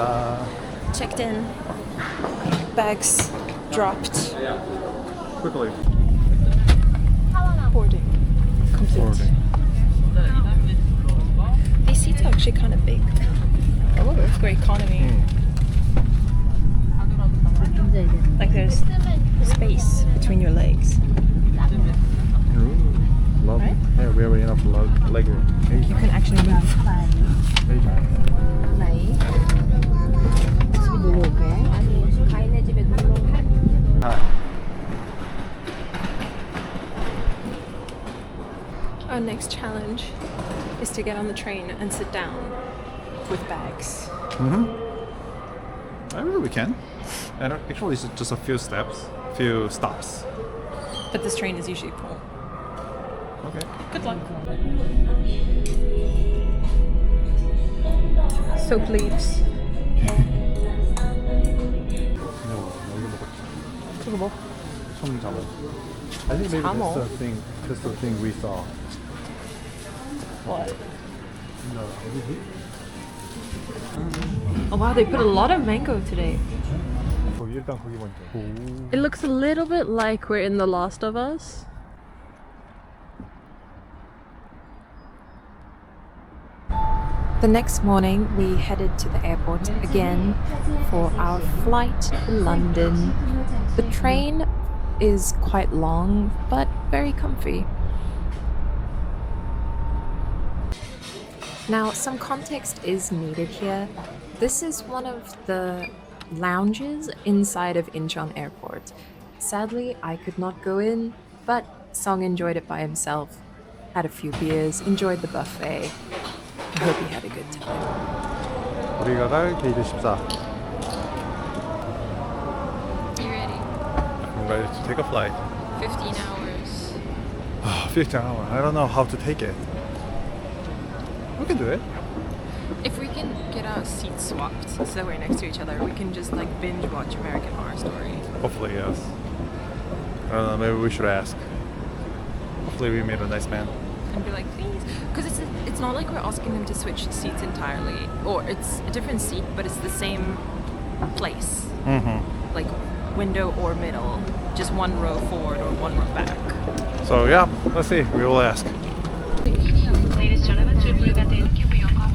감사합니다. Checked in. Bags dropped. Quickly. Boarding complete. These seats are actually kind of big. For economy. Like there's space between your legs. Love. Right? Yeah, we have enough leg room. You can actually move. Our next challenge is to get on the train and sit down with bags. I believe we can. And actually, it's just a few stops. But this train is usually full. Okay. Good luck. Soap leaves. 저거 뭐? 청자모. I think maybe 자모? that's the thing we saw. What? No, Oh wow, they put a lot of mango today. 일단 거기 먼저. It looks a little bit like we're in The Last of Us. The next morning, we headed to the airport again for our flight to London. The train is quite long, but very comfy. Now, some context is needed here. This is one of the lounges inside of Incheon Airport. Sadly, I could not go in, but Song enjoyed it by himself. Had a few beers, enjoyed the buffet. I hope he had a good time. 우리가 갈 게이트 14. You ready? I'm ready to take a flight. 15 hours. 15 hours. I don't know how to take it. We can do it. If we can get our seats swapped so that we're next to each other, we can just like binge watch American Horror Story. Hopefully, yes. I don't know, maybe we should ask. Hopefully we made a nice man. And be like, please, because it's not like we're asking them to switch seats entirely, or it's a different seat, but it's the same place, like window or middle, just one row forward or one row back. So yeah, let's see. We will ask.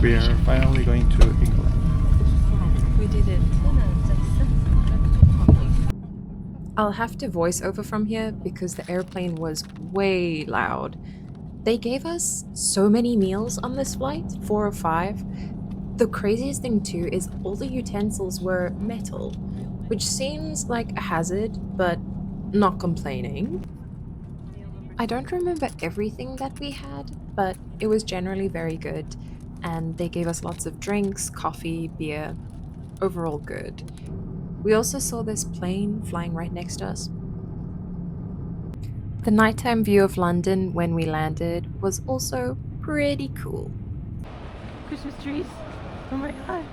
We are finally going to England. We did it. I'll have to voice over from here because the airplane was way loud. They gave us so many meals on this flight, 4 or 5. The craziest thing too is all the utensils were metal, which seems like a hazard, but not complaining. I don't remember everything that we had, but it was generally very good, and they gave us lots of drinks, coffee, beer. Overall good. We also saw this plane flying right next to us. The nighttime view of London when we landed was also pretty cool. Christmas trees. Oh my god.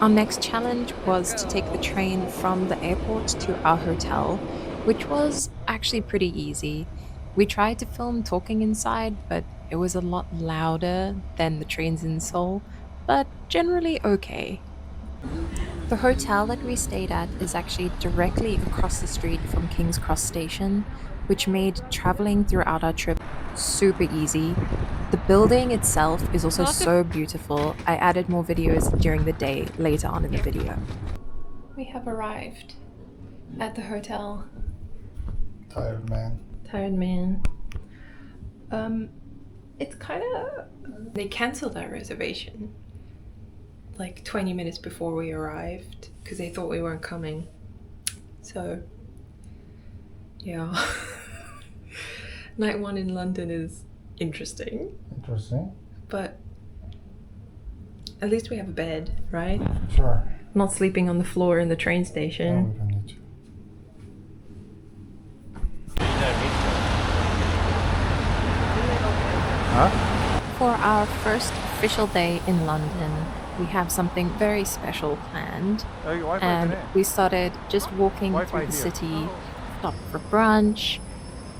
Our next challenge was to take the train from the airport to our hotel, which was actually pretty easy. We tried to film talking inside, but it was a lot louder than the trains in Seoul, but generally okay. The hotel that we stayed at is actually directly across the street from King's Cross Station, which made traveling throughout our trip super easy. The building itself is also so beautiful. I added more videos during the day later on in the video. We have arrived at the hotel. Tired man. Tired man. It's kind of... They cancelled our reservation like 20 minutes before we arrived because they thought we weren't coming. So, yeah. Night 1 in London is interesting. Interesting. But at least we have a bed, right? Sure. Not sleeping on the floor in the train No, station. we don't need to. Huh? For our first official day in London, we have something very special planned, and we started just walking through the city, stopped for brunch,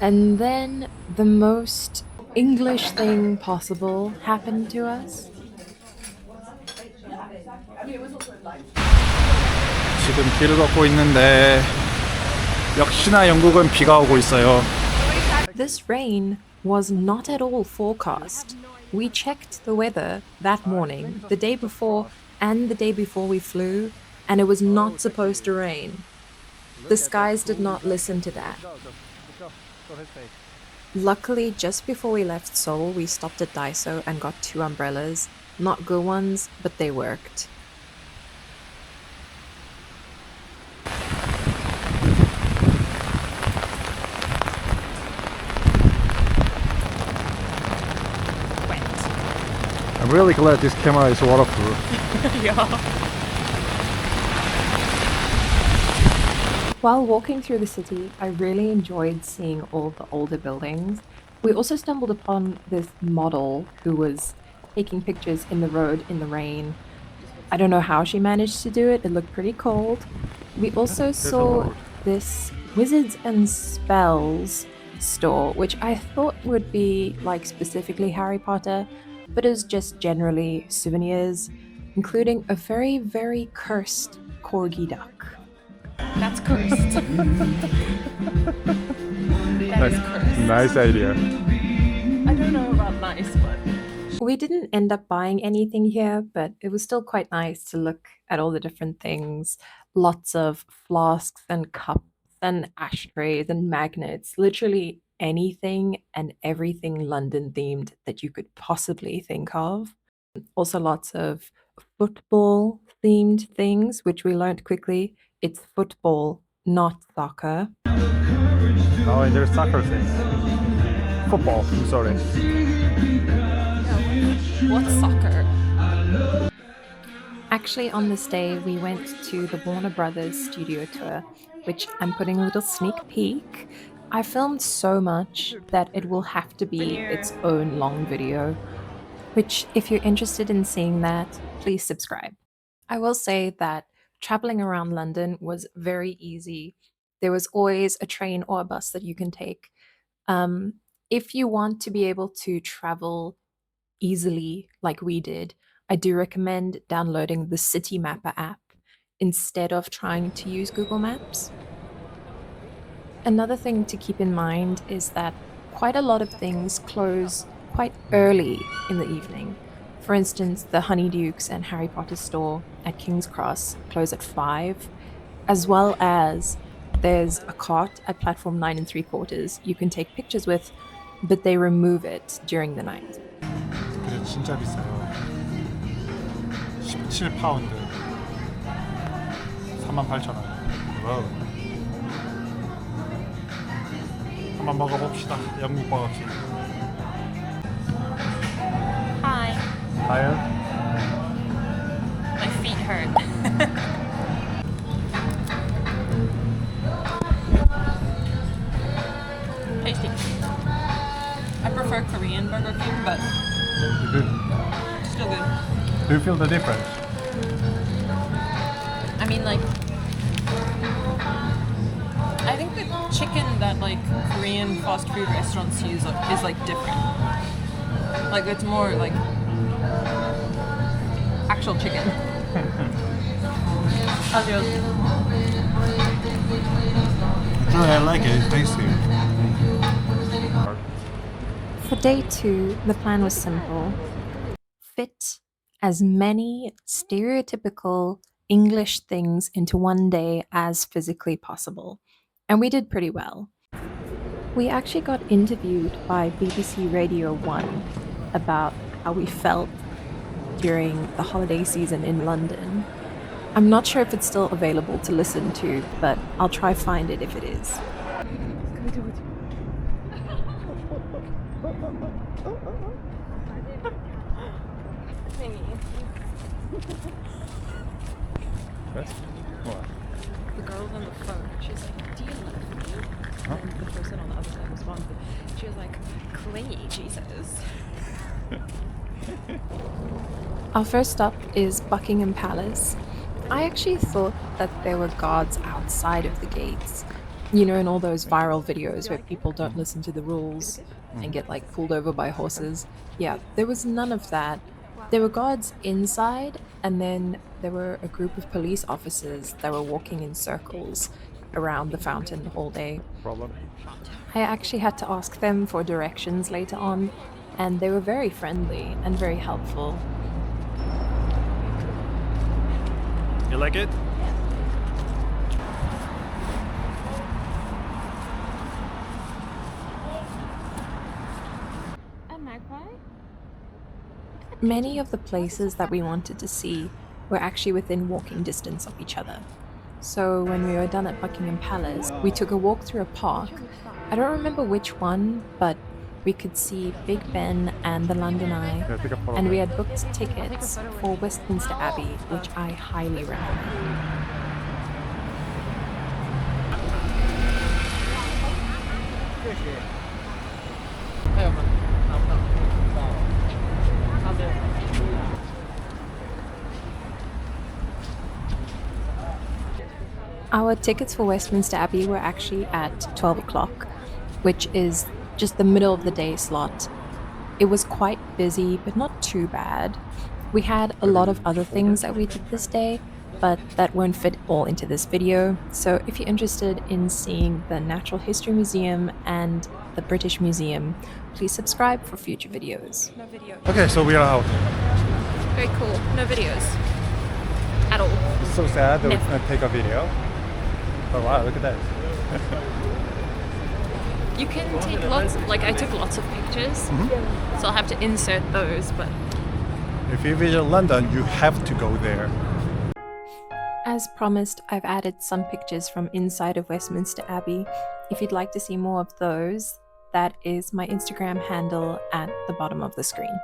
and then the most English thing possible happened to us. 지금 길을 걷고 있는데 역시나 영국은 비가 오고 있어요. This rain was not at all forecast. We checked the weather that morning, the day before, and the day before we flew, and it was not supposed to rain. The skies did not listen to that. Luckily, just before we left Seoul, we stopped at Daiso and got 2 umbrellas. Not good ones, but they worked. I'm really glad this camera is waterproof. While walking through the city, I really enjoyed seeing all the older buildings. We also stumbled upon this model who was taking pictures in the road in the rain. I don't know how she managed to do it, it looked pretty cold. We also saw this Wizards and Spells store, which I thought would be like specifically Harry Potter, but it was just generally souvenirs, including a very, very cursed corgi duck. That's cursed. That is cursed. Nice idea. I don't know about nice, but... We didn't end up buying anything here, but it was still quite nice to look at all the different things. Lots of flasks and cups and ashtrays and magnets, literally anything and everything London themed that you could possibly think of. Also lots of football themed things, which we learned quickly. It's football, not soccer. Oh, and there's soccer things. Football, I'm sorry. What's soccer? Actually, on this day, we went to the Warner Brothers studio tour, which I'm putting a little sneak peek. I filmed so much that it will have to be its own long video, which if you're interested in seeing that, please subscribe. I will say that traveling around London was very easy. There was always a train or a bus that you can take. If you want to be able to travel easily like we did, I do recommend downloading the City Mapper app instead of trying to use Google Maps. Another thing to keep in mind is that quite a lot of things close quite early in the evening. For instance, the Honeydukes and Harry Potter store at King's Cross close at 5, as well as there's a cart at platform 9 3/4 you can take pictures with, but they remove it during the night. 근데 진짜 비싸요. 17파운드. 38,000원. 와우. 한번 먹어봅시다. 영국 버거킹. Hi. Tired? My feet hurt. Tasty. I prefer Korean Burger King, but Good. still good. Do you feel the difference? I mean, like, I think the chicken that like Korean fast food restaurants use is like different. Like it's more like actual chicken. How's yours? I like it. It's tasty. For day 2, the plan was simple. Fit as many stereotypical English things into one day as physically possible. And we did pretty well. We actually got interviewed by BBC Radio 1 about how we felt during the holiday season in London. I'm not sure if it's still available to listen to, but I'll try find it if it is. What? The girl on the phone, she's like, "Do you love me?" And the person on the other side responded. She was like, "Clingy, Jesus." Our first stop is Buckingham Palace. I actually thought that there were guards outside of the gates. You know, in all those viral videos where people don't listen to the rules and get like pulled over by horses. Yeah, there was none of that. There were guards inside, and then there were a group of police officers that were walking in circles around the fountain the whole day. Problem. I actually had to ask them for directions later on, and they were very friendly and very helpful. You like it? A magpie? Many of the places that we wanted to see were actually within walking distance of each other. So when we were done at Buckingham Palace, we took a walk through a park. I don't remember which one, but we could see Big Ben and the London Eye, Yeah, take a photo. and we had booked tickets for Westminster Abbey, which I highly recommend. Our tickets for Westminster Abbey were actually at 12 o'clock, which is just the middle of the day slot. It was quite busy, but not too bad. We had a lot of other things that we did this day, but that won't fit all into this video. So if you're interested in seeing the Natural History Museum and the British Museum, please subscribe for future videos. No video. Okay, so we are out. Very cool. No videos. At all. It's so sad that we Never. can't take a video. Oh wow, look at that. You can take lots, like I took lots of pictures, so I'll have to insert those, but If you visit London, you have to go there. As promised, I've added some pictures from inside of Westminster Abbey. If you'd like to see more of those, that is my Instagram handle at the bottom of the screen.